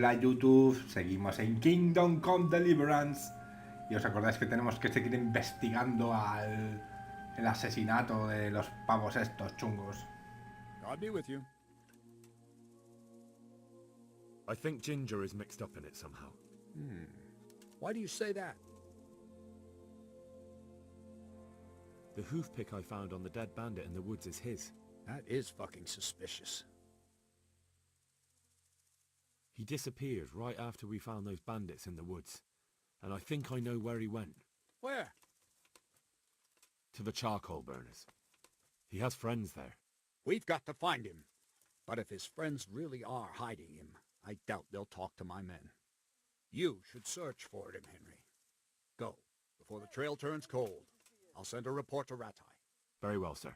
Hola YouTube, seguimos en Kingdom Come Deliverance. Y os acordáis que tenemos que seguir investigando el asesinato de los pavos estos chungos. God be with you. I think Ginger is mixed up in it somehow. Why do you say that? The hoof pick I found on the dead bandit in the woods is his. That is fucking suspicious. He disappeared right after we found those bandits in the woods. And I think I know where he went. Where? To the charcoal burners. He has friends there. We've got to find him. But if his friends really are hiding him, I doubt they'll talk to my men. You should search for him, Henry. Go, before the trail turns cold. I'll send a report to Ratai. Very well, sir.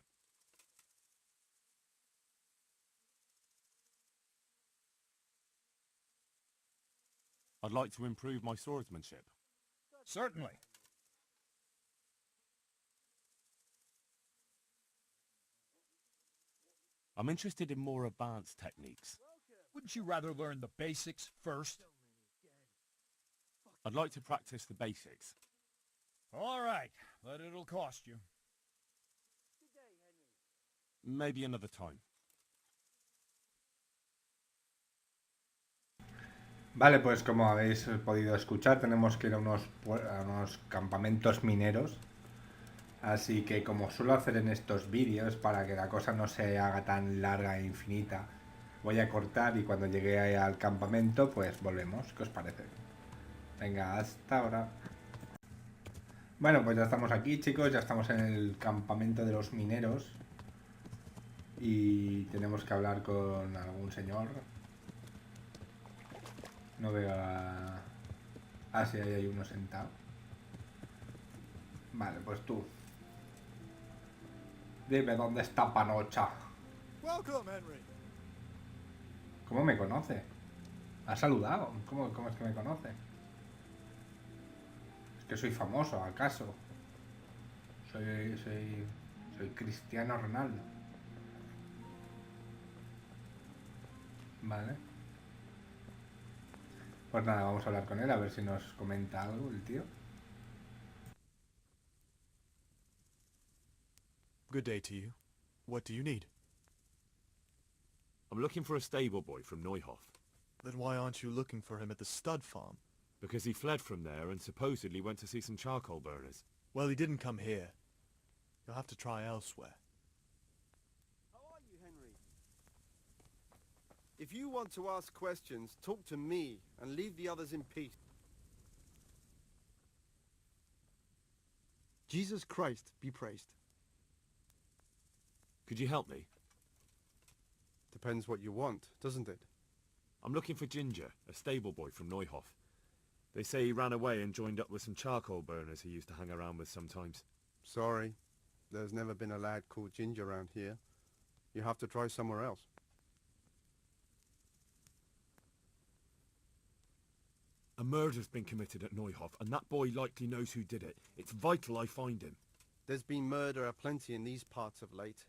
I'd like to improve my swordsmanship. Certainly. I'm interested in more advanced techniques. Wouldn't you rather learn the basics first? I'd like to practice the basics. All right, but it'll cost you. Maybe another time. Vale, pues como habéis podido escuchar, tenemos que ir a unos campamentos mineros. Así que como suelo hacer en estos vídeos, para que la cosa no se haga tan larga e infinita, voy a cortar y cuando llegue al campamento, pues volvemos. ¿Qué os parece? Venga, hasta ahora. Bueno, pues ya estamos aquí, chicos, ya estamos en el campamento de los mineros. Y tenemos que hablar con algún señor. No veo a... Ah, sí, ahí hay uno sentado. Vale, pues tú. Dime dónde está Panocha. Welcome, Henry. ¿Cómo me conoce? ¿Ha saludado? ¿Cómo es que me conoce? ¿Es que soy famoso, acaso? Soy Cristiano Ronaldo. Vale. Pues nada, vamos a hablar con él a ver si nos comenta algo el tío. Good day to you. What do you need? I'm looking for a stable boy from Neuhof. Then why aren't you looking for him at the stud farm? Because he fled from there and supposedly went to see some charcoal burners. Well, he didn't come here. You'll have to try elsewhere. How are you, Henry? If you want to ask questions, talk to me and leave the others in peace. Jesus Christ be praised. Could you help me? Depends what you want, doesn't it? I'm looking for Ginger, a stable boy from Neuhof. They say he ran away and joined up with some charcoal burners he used to hang around with sometimes. Sorry, there's never been a lad called Ginger around here. You have to try somewhere else. A murder's been committed at Neuhof, and that boy likely knows who did it. It's vital I find him. There's been murder aplenty in these parts of late,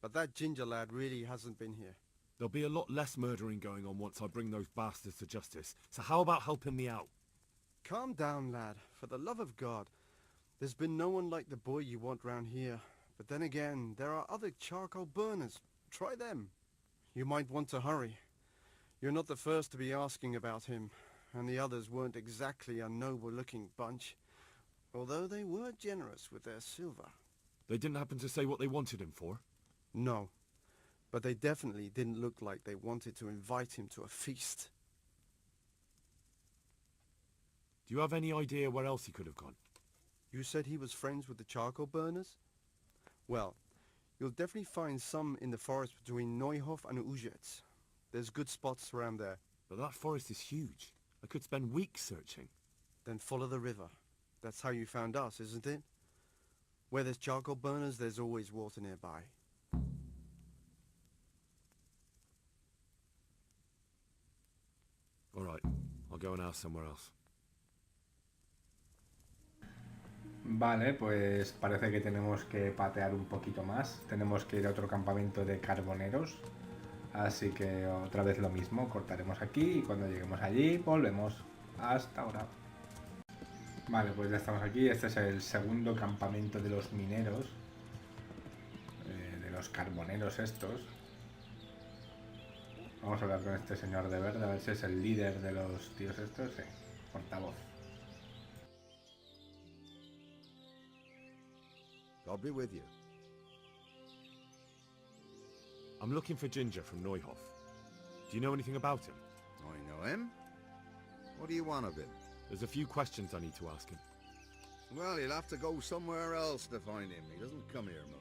but that Ginger lad really hasn't been here. There'll be a lot less murdering going on once I bring those bastards to justice, so how about helping me out? Calm down, lad, for the love of God. There's been no one like the boy you want round here. But then again, there are other charcoal burners. Try them. You might want to hurry. You're not the first to be asking about him, and the others weren't exactly a noble-looking bunch, although they were generous with their silver. They didn't happen to say what they wanted him for? No, but they definitely didn't look like they wanted to invite him to a feast. Do you have any idea where else he could have gone? You said he was friends with the charcoal burners? Well, you'll definitely find some in the forest between Neuhof and Uzets. There's good spots around there. But that forest is huge. I could spend weeks searching. Then follow the river. That's how you found us, isn't it? Where there's charcoal burners, there's always water nearby. All right, I'll go and ask somewhere else. Vale, pues parece que tenemos que patear un poquito más. Tenemos que ir a otro campamento de carboneros. Así que otra vez lo mismo, cortaremos aquí y cuando lleguemos allí volvemos. Hasta ahora. Vale, pues ya estamos aquí. Este es el segundo campamento de los mineros. De los carboneros estos. Vamos a hablar con este señor de verde, a ver si es el líder de los tíos estos. Sí, portavoz. God be with you. I'm looking for Ginger from Neuhof. Do you know anything about him? I know him. What do you want of him? There's a few questions I need to ask him. Well, you'll have to go somewhere else to find him. He doesn't come here much.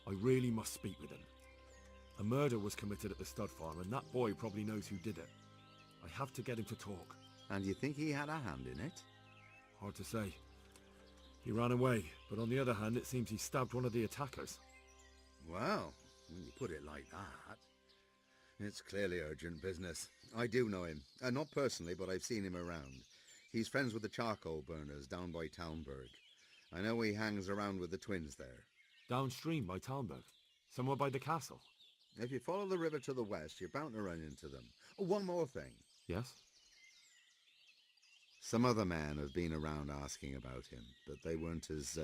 I really must speak with him. A murder was committed at the stud farm, and that boy probably knows who did it. I have to get him to talk. And you think he had a hand in it? Hard to say. He ran away, but on the other hand, it seems he stabbed one of the attackers. Well, when you put it like that, it's clearly urgent business. I do know him. Not personally, but I've seen him around. He's friends with the charcoal burners down by Townburg. I know he hangs around with the twins there. Downstream by Townburg? Somewhere by the castle? If you follow the river to the west, you're bound to run into them. Oh, one more thing. Yes? Some other men have been around asking about him, but they weren't as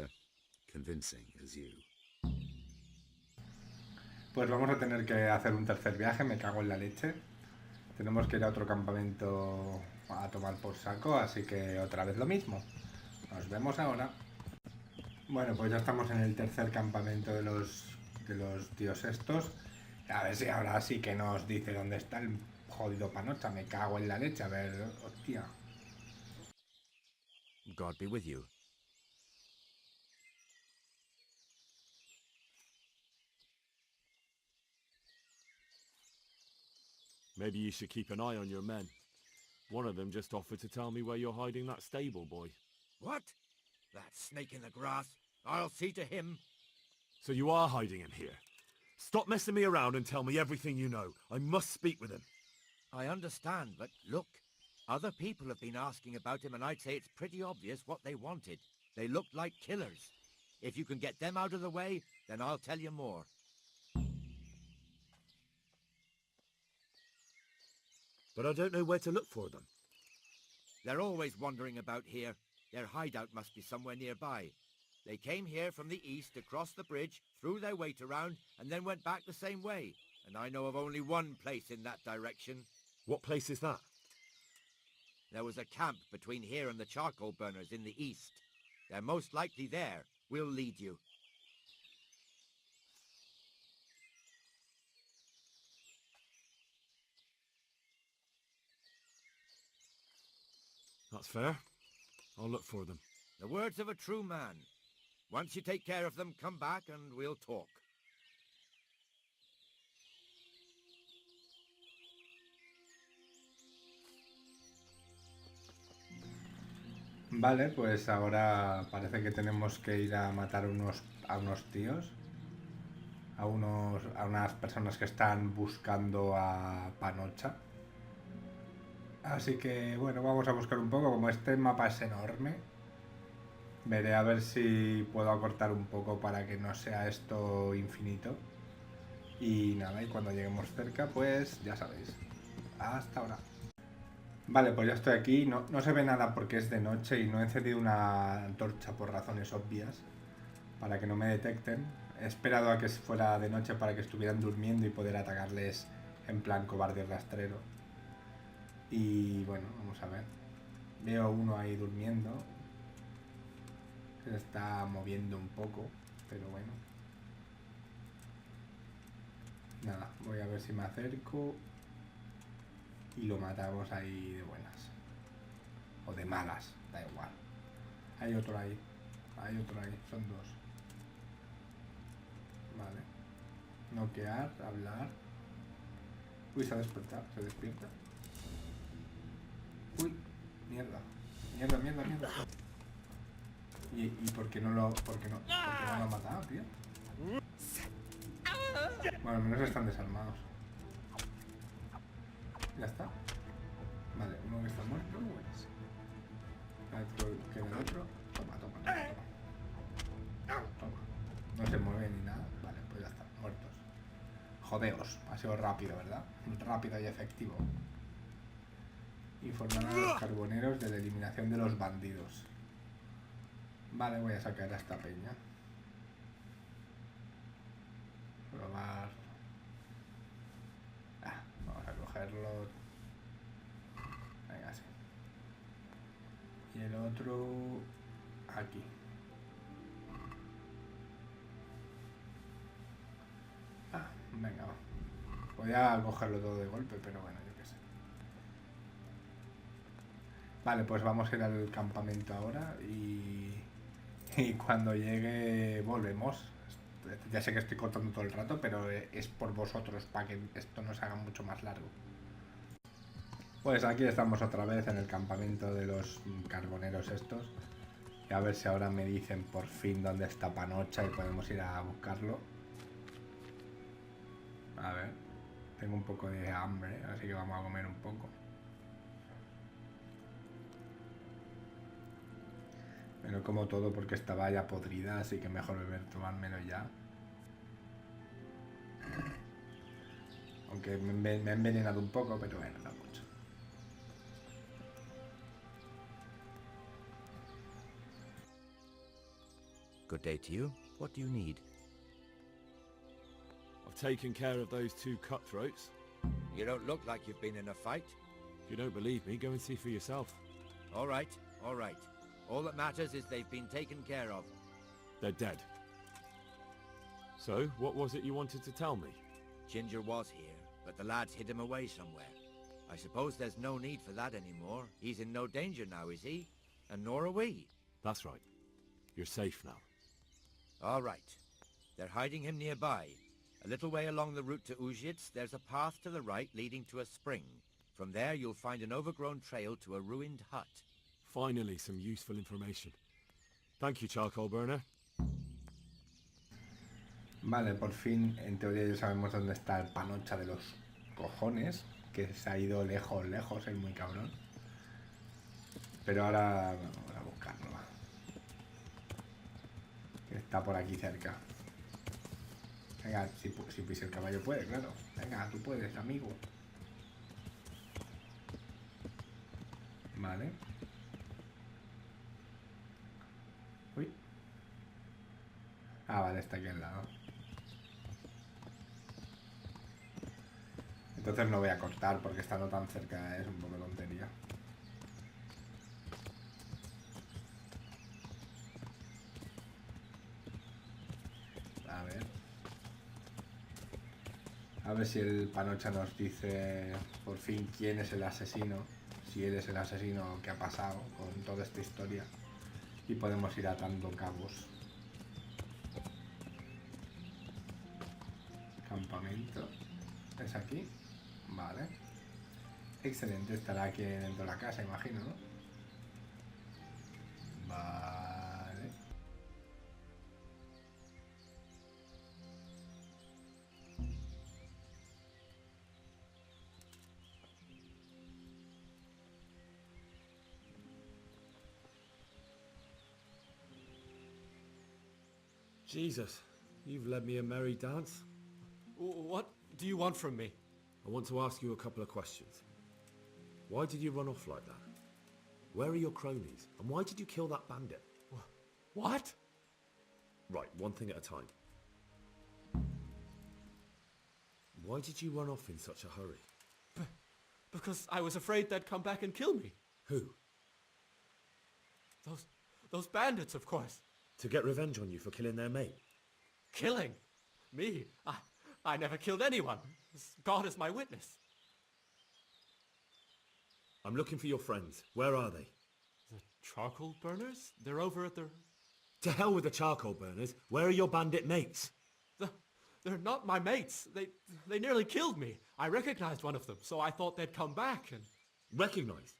convincing as you. Pues vamos a tener que hacer un tercer viaje, me cago en la leche. Tenemos que ir a otro campamento a tomar por saco, así que otra vez lo mismo. Nos vemos ahora. Bueno, pues ya estamos en el tercer campamento de los tíos estos. A ver si ahora sí que nos dice dónde está el jodido Panocha. Me cago en la leche, a ver, hostia. God be with you. Maybe you should keep an eye on your men. One of them just offered to tell me where you're hiding that stable boy. What? That snake in the grass? I'll see to him. So you are hiding him here. Stop messing me around and tell me everything you know. I must speak with him. I understand, but look. Other people have been asking about him, and I'd say it's pretty obvious what they wanted. They looked like killers. If you can get them out of the way, then I'll tell you more. But I don't know where to look for them. They're always wandering about here. Their hideout must be somewhere nearby. They came here from the east, across the bridge, threw their weight around, and then went back the same way. And I know of only one place in that direction. What place is that? There was a camp between here and the charcoal burners in the east. They're most likely there. We'll lead you. That's fair. I'll look for them. The words of a true man. Once you take care of them, come back and we'll talk. Vale, pues ahora parece que tenemos que ir a matar a unos tíos. A unas personas que están buscando a Panocha. Así que bueno, vamos a buscar un poco. Como este mapa es enorme, veré a ver si puedo acortar un poco para que no sea esto infinito. Y nada, y cuando lleguemos cerca, pues ya sabéis. Hasta ahora. Vale, pues ya estoy aquí. No se ve nada porque es de noche y no he encendido una antorcha por razones obvias, para que no me detecten. He esperado a que fuera de noche para que estuvieran durmiendo y poder atacarles en plan cobarde rastrero. Y bueno, vamos a ver. Veo uno ahí durmiendo. Se está moviendo un poco, pero bueno. Nada, voy a ver si me acerco y lo matamos ahí de buenas. O de malas, da igual. Hay otro ahí. Son dos. Vale. Noquear, hablar. Uy, se ha despertado, se despierta. Uy, mierda. ¿Y por qué no lo ha matado, tío? Bueno, al menos están desarmados. Ya está. Vale, uno que está muerto. Queda el otro. Toma. No se mueven ni nada. Vale, pues ya están muertos. Jodeos, ha sido rápido, ¿verdad? Rápido y efectivo. Informar a los carboneros de la eliminación de los bandidos. Vale, voy a sacar a esta peña. Probar. Vamos a cogerlo. Venga, sí. Y el otro aquí. Venga, va. Podía cogerlo todo de golpe, pero bueno, yo qué sé. Vale, pues vamos a ir al campamento ahora y cuando llegue volvemos. Ya sé que estoy cortando todo el rato, pero es por vosotros, para que esto no se haga mucho más largo. Pues aquí estamos otra vez en el campamento de los carboneros estos. Y a ver si ahora me dicen por fin dónde está Panocha y podemos ir a buscarlo. A ver, tengo un poco de hambre, así que vamos a comer un poco. Pero como todo porque estaba ya podrida, así que mejor tomármelo ya. Aunque me ha envenenado un poco, pero bueno, no mucho. Good day to you. What do you need? I've taken care of those two cutthroats. You don't look like you've been in a fight. If you don't believe me, go and see for yourself. All right, all right. All that matters is they've been taken care of. They're dead. So, what was it you wanted to tell me? Ginger was here, but the lads hid him away somewhere. I suppose there's no need for that anymore. He's in no danger now, is he? And nor are we. That's right. You're safe now. All right. They're hiding him nearby. A little way along the route to Uzhitz, there's a path to the right leading to a spring. From there, you'll find an overgrown trail to a ruined hut. Finally, some useful information. Thank you, charcoal burner. Vale, por fin, en teoría ya sabemos dónde está el Panocha de los cojones, que se ha ido lejos, lejos, es muy cabrón. Pero ahora vamos a buscarlo. Que está por aquí cerca. Venga, si el caballo puede, claro. Venga, tú puedes, amigo. Vale. Uy. Vale, está aquí al lado. Entonces no voy a cortar porque estando tan cerca es un poco tontería. A ver si el Panocha nos dice por fin quién es el asesino, si él es el asesino que ha pasado con toda esta historia, y podemos ir atando cabos. Campamento. ¿Es aquí? Vale. Excelente, estará aquí dentro de la casa, imagino, ¿no? Vale. Jesus, you've led me a merry dance. What do you want from me? I want to ask you a couple of questions. Why did you run off like that? Where are your cronies? And why did you kill that bandit? What? Right, one thing at a time. Why did you run off in such a hurry? Because I was afraid they'd come back and kill me. Who? Those bandits, of course. To get revenge on you for killing their mate? Killing? Me? I never killed anyone. God is my witness. I'm looking for your friends. Where are they? The charcoal burners? They're over at the... To hell with the charcoal burners. Where are your bandit mates? They're not my mates. They nearly killed me. I recognized one of them, so I thought they'd come back and... Recognized?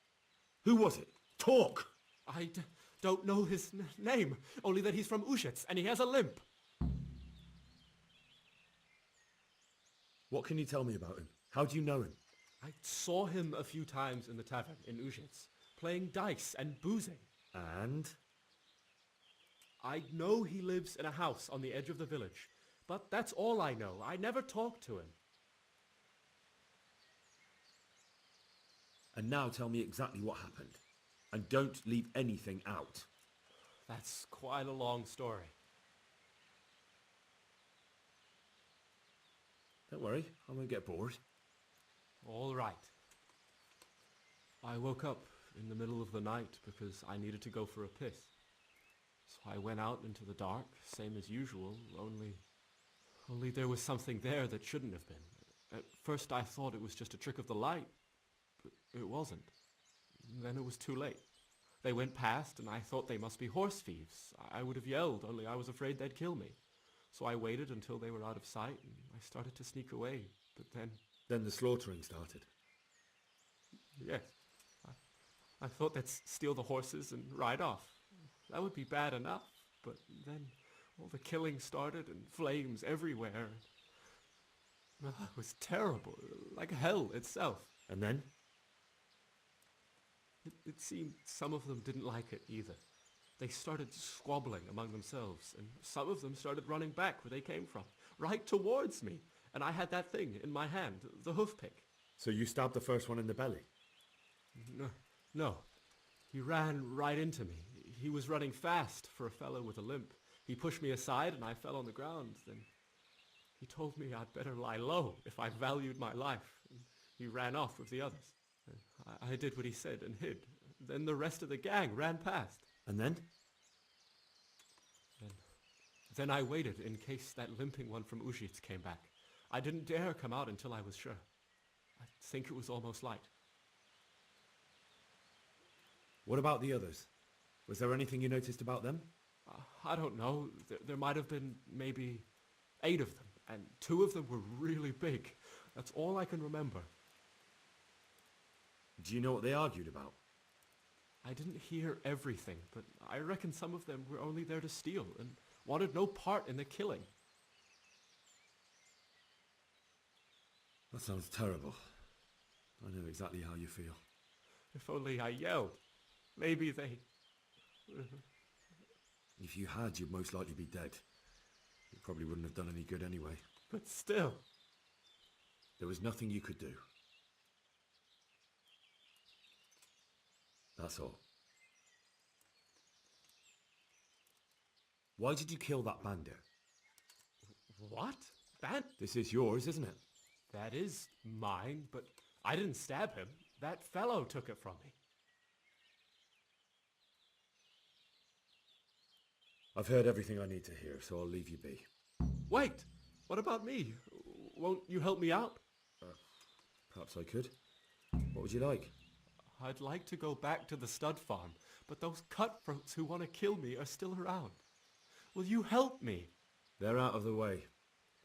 Who was it? Talk! I don't know his name, only that he's from Uzhitz and he has a limp. What can you tell me about him? How do you know him? I saw him a few times in the tavern in Uzhitz, playing dice and boozing. And? I know he lives in a house on the edge of the village, but that's all I know. I never talked to him. And now tell me exactly what happened. And don't leave anything out. That's quite a long story. Don't worry, I won't get bored. All right. I woke up in the middle of the night because I needed to go for a piss. So I went out into the dark, same as usual, only there was something there that shouldn't have been. At first I thought it was just a trick of the light, but it wasn't. Then it was too late. They went past and I thought they must be horse thieves. I would have yelled, only I was afraid they'd kill me. So I waited until they were out of sight and I started to sneak away, but then... Then the slaughtering started. Yes. I thought they'd steal the horses and ride off. That would be bad enough, but then all the killing started and flames everywhere. It was terrible, like hell itself. And then? It seemed some of them didn't like it either. They started squabbling among themselves, and some of them started running back where they came from, right towards me. And I had that thing in my hand, the hoof pick. So you stabbed the first one in the belly? No. He ran right into me. He was running fast for a fellow with a limp. He pushed me aside and I fell on the ground. Then he told me I'd better lie low if I valued my life. He ran off with the others. I did what he said and hid. Then the rest of the gang ran past. And then? Then I waited in case that limping one from Ujits came back. I didn't dare come out until I was sure. I think it was almost light. What about the others? Was there anything you noticed about them? I don't know. There might have been maybe 8 of them, and 2 of them were really big. That's all I can remember. Do you know what they argued about? I didn't hear everything, but I reckon some of them were only there to steal and wanted no part in the killing. That sounds terrible. I know exactly how you feel. If only I yelled. Maybe they... If you had, you'd most likely be dead. It probably wouldn't have done any good anyway. But still... There was nothing you could do. That's all. Why did you kill that bandit? What? This is yours, isn't it? That is mine, but I didn't stab him. That fellow took it from me. I've heard everything I need to hear, so I'll leave you be. Wait! What about me? Won't you help me out? Perhaps I could. What would you like? I'd like to go back to the stud farm, but those cutthroats who want to kill me are still around. Will you help me? They're out of the way.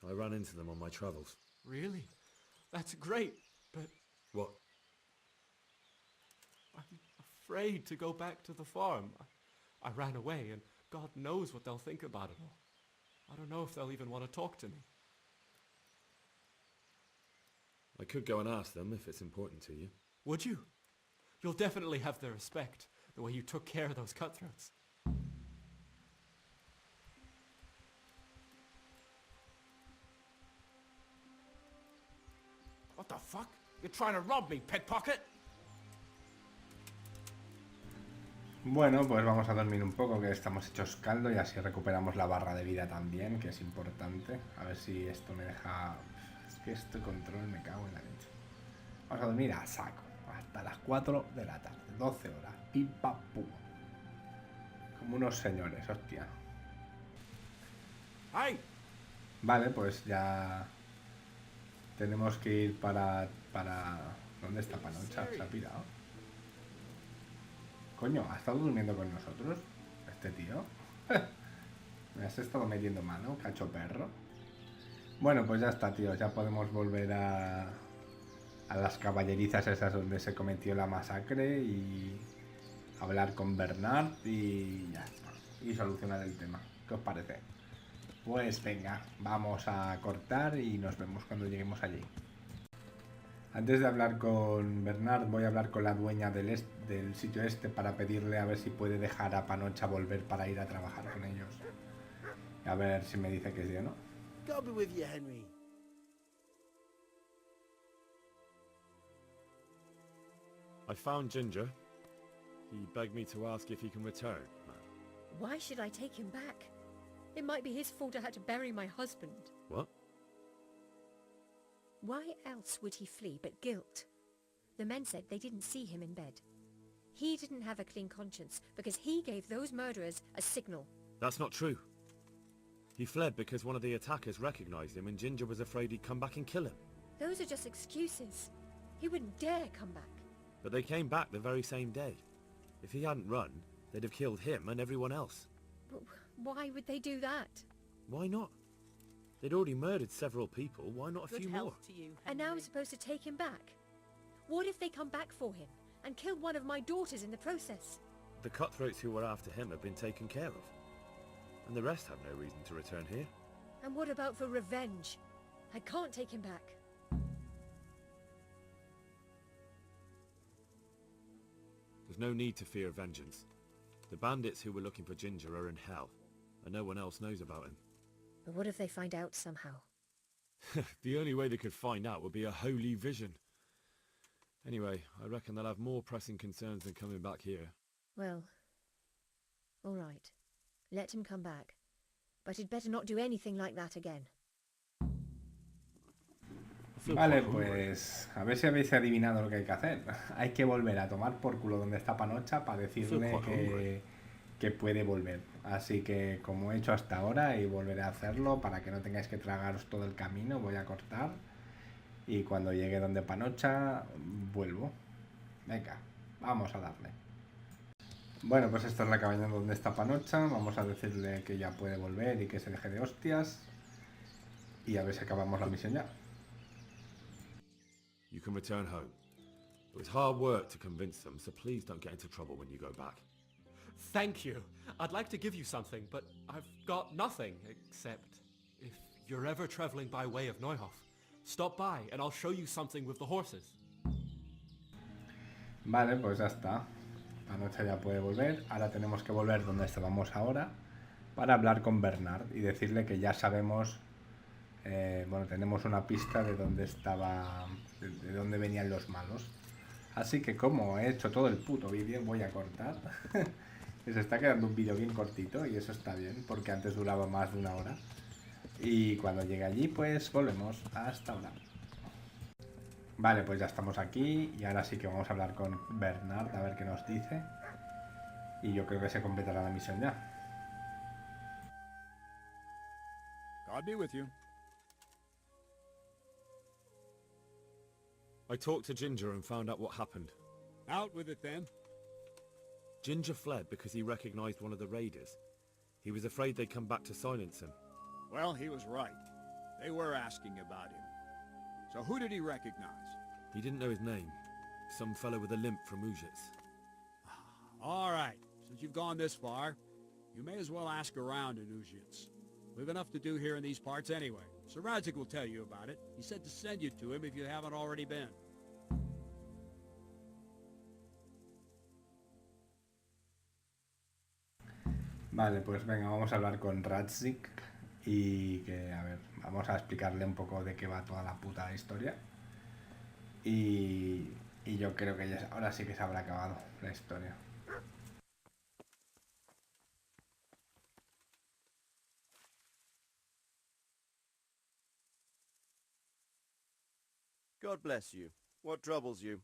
I ran into them on my travels. Really? That's great, but What? I'm afraid to go back to the farm. I ran away, and God knows what they'll think about it all. I don't know if they'll even want to talk to me. I could go and ask them if it's important to you. Would you? You'll definitely have their respect, the way you took care of those cutthroats. What the fuck? You're trying to rob me, pickpocket? Bueno, pues vamos a dormir un poco, que estamos hechos caldo y así recuperamos la barra de vida también, que es importante. A ver si esto me deja... Es que este control me cago en la leche. Vamos a dormir a saco, hasta las 4 de la tarde, 12 horas, pim pam pum. Como unos señores, hostia. ¡Ay! Vale, pues ya... Tenemos que ir para... ¿Dónde está Panocha? ¿Se ha pirado? Coño, ¿ha estado durmiendo con nosotros? Este tío. Me has estado metiendo mano, cacho perro. Bueno, pues ya está, tío. Ya podemos volver a las caballerizas esas donde se cometió la masacre y hablar con Bernard y ya está. Y solucionar el tema. ¿Qué os parece? Pues venga, vamos a cortar y nos vemos cuando lleguemos allí. Antes de hablar con Bernard, voy a hablar con la dueña del sitio este para pedirle a ver si puede dejar a Panocha volver para ir a trabajar con ellos. A ver si me dice que sí o no. God be with you, Henry. I found Ginger. He begged me to ask if he can return. Why should I take him back? It might be his fault I had to bury my husband. What? Why else would he flee but guilt? The men said they didn't see him in bed. He didn't have a clean conscience because he gave those murderers a signal. That's not true. He fled because one of the attackers recognized him and Ginger was afraid he'd come back and kill him. Those are just excuses. He wouldn't dare come back. But they came back the very same day. If he hadn't run, they'd have killed him and everyone else. But why would they do that? Why not? They'd already murdered several people, why not a few more? To you, And now I'm Henry. supposed to take him back? What if they come back for him and kill one of my daughters in the process? The cutthroats who were after him have been taken care of. And the rest have no reason to return here. And what about for revenge? I can't take him back. There's no need to fear vengeance. The bandits who were looking for Ginger are in hell, and no one else knows about him. But what if they find out somehow? The only way they could find out would be a holy vision. Anyway, I reckon they'll have more pressing concerns than coming back here. Well, all right. Let him come back. But he'd better not do anything like that again. I feel Vale, quite hungry. pues a ver si habéis adivinado lo que hay que hacer. Hay que volver a tomar por culo donde está Panocha para decirle que puede volver. Así que como he hecho hasta ahora y volveré a hacerlo para que no tengáis que tragaros todo el camino, voy a cortar. Y cuando llegue donde Panocha, vuelvo. Venga, vamos a darle. Bueno, pues esta es la cabaña donde está Panocha. Vamos a decirle que ya puede volver y que se deje de hostias. Y a ver si acabamos la misión ya. You can return home. It was hard work to convince them, so please don't get into trouble when you go back. Thank you. I'd like to give you something, but I've got nothing, except if you're ever traveling by way of Neuhof, stop by and I'll show you something with the horses. Vale, pues ya está. Panocha ya puede volver. Ahora tenemos que volver donde estábamos ahora para hablar con Bernard y decirle que ya sabemos, bueno, tenemos una pista de dónde estaba, de dónde venían los malos. Así que como he hecho todo el puto vídeo, voy a cortar. Se está quedando un vídeo bien cortito y eso está bien, porque antes duraba más de una hora. Y cuando llegue allí, pues volvemos. Hasta ahora. Vale, pues ya estamos aquí y ahora sí que vamos a hablar con Bernard a ver qué nos dice. Y yo creo que se completará la misión ya. God be with you. I talked to Ginger and found out what happened. Out with it then. Ginger fled because he recognized one of the raiders. He was afraid they'd come back to silence him. Well, he was right. They were asking about him. So who did he recognize? He didn't know his name. Some fellow with a limp from Ujits. All right. Since you've gone this far, you may as well ask around in Ujits. We've enough to do here in these parts anyway. Sir Radzik will tell you about it. He said to send you to him if you haven't already been. Vale, pues venga, vamos a hablar con Radzik y que, a ver, vamos a explicarle un poco de qué va toda la puta historia. Y yo creo que ya, ahora sí que se habrá acabado la historia. God bless you. What troubles you?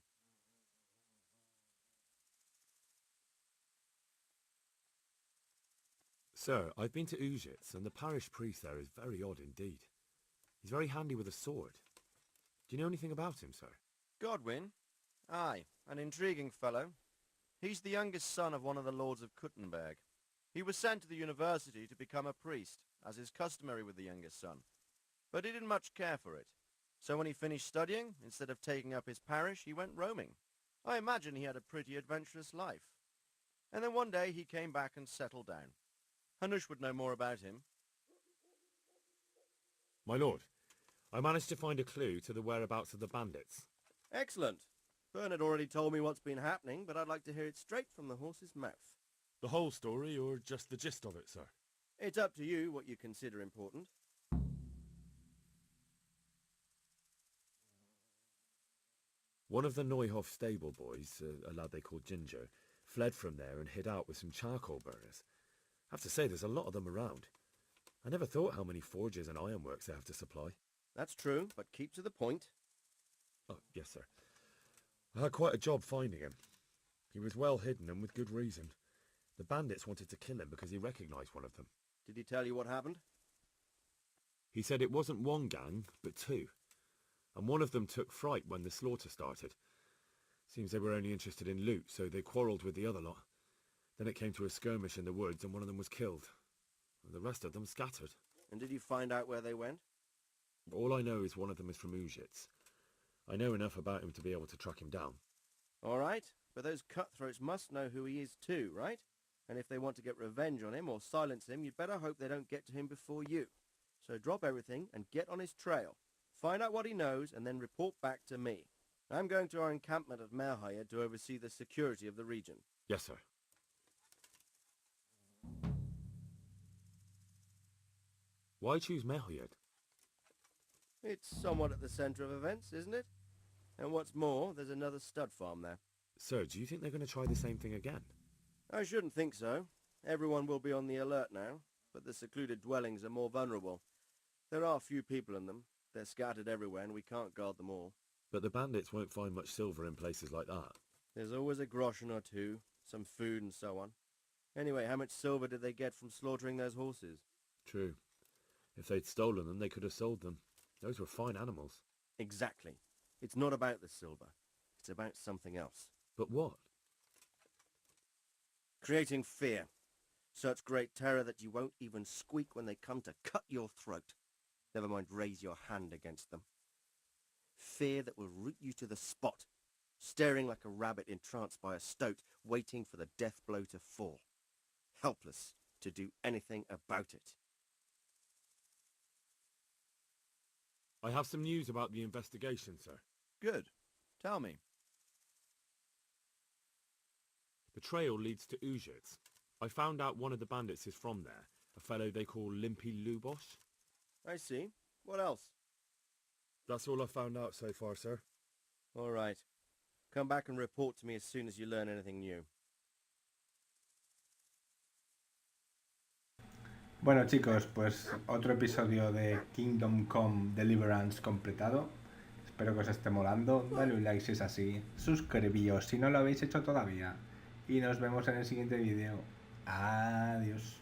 Sir, I've been to Ujits, and the parish priest there is very odd indeed. He's very handy with a sword. Do you know anything about him, sir? Godwin? Aye, an intriguing fellow. He's the youngest son of one of the lords of Kuttenberg. He was sent to the university to become a priest, as is customary with the youngest son. But he didn't much care for it. So when he finished studying, instead of taking up his parish, he went roaming. I imagine he had a pretty adventurous life. And then one day he came back and settled down. Hanush would know more about him. My lord, I managed to find a clue to the whereabouts of the bandits. Excellent. Bernard already told me what's been happening, but I'd like to hear it straight from the horse's mouth. The whole story, or just the gist of it, sir? It's up to you what you consider important. One of the Neuhoff stable boys, a lad they called Ginger, fled from there and hid out with some charcoal burners. I have to say, there's a lot of them around. I never thought how many forges and ironworks they have to supply. That's true, but keep to the point. Oh, yes, sir. I had quite a job finding him. He was well hidden and with good reason. The bandits wanted to kill him because he recognized one of them. Did he tell you what happened? He said it wasn't one gang, but two. And one of them took fright when the slaughter started. Seems they were only interested in loot, so they quarrelled with the other lot. Then it came to a skirmish in the woods and one of them was killed. The rest of them scattered. And did you find out where they went? All I know is one of them is from Uzhitz. I know enough about him to be able to track him down. All right, but those cutthroats must know who he is too, right? And if they want to get revenge on him or silence him, you'd better hope they don't get to him before you. So drop everything and get on his trail. Find out what he knows and then report back to me. I'm going to our encampment at Merhayed to oversee the security of the region. Yes, sir. Why choose Merhayed? It's somewhat at the centre of events, isn't it? And what's more, there's another stud farm there. Sir, do you think they're going to try the same thing again? I shouldn't think so. Everyone will be on the alert now, but the secluded dwellings are more vulnerable. There are few people in them. They're scattered everywhere and we can't guard them all. But the bandits won't find much silver in places like that. There's always a groschen or two, some food and so on. Anyway, how much silver did they get from slaughtering those horses? True. If they'd stolen them, they could have sold them. Those were fine animals. Exactly. It's not about the silver. It's about something else. But what? Creating fear. Such great terror that you won't even squeak when they come to cut your throat. Never mind raise your hand against them. Fear that will root you to the spot, staring like a rabbit entranced by a stoat, waiting for the death blow to fall. Helpless to do anything about it. I have some news about the investigation, sir. Good. Tell me. The trail leads to Uzhitz. I found out one of the bandits is from there, a fellow they call Limpy Lubosh. I see. What else? That's all I found out so far, sir. All right. Come back and report to me as soon as you learn anything new. Bueno chicos, pues otro episodio de Kingdom Come Deliverance completado. Espero que os esté molando. Dale un like si es así. Suscribíos si no lo habéis hecho todavía. Y nos vemos en el siguiente vídeo. Adiós.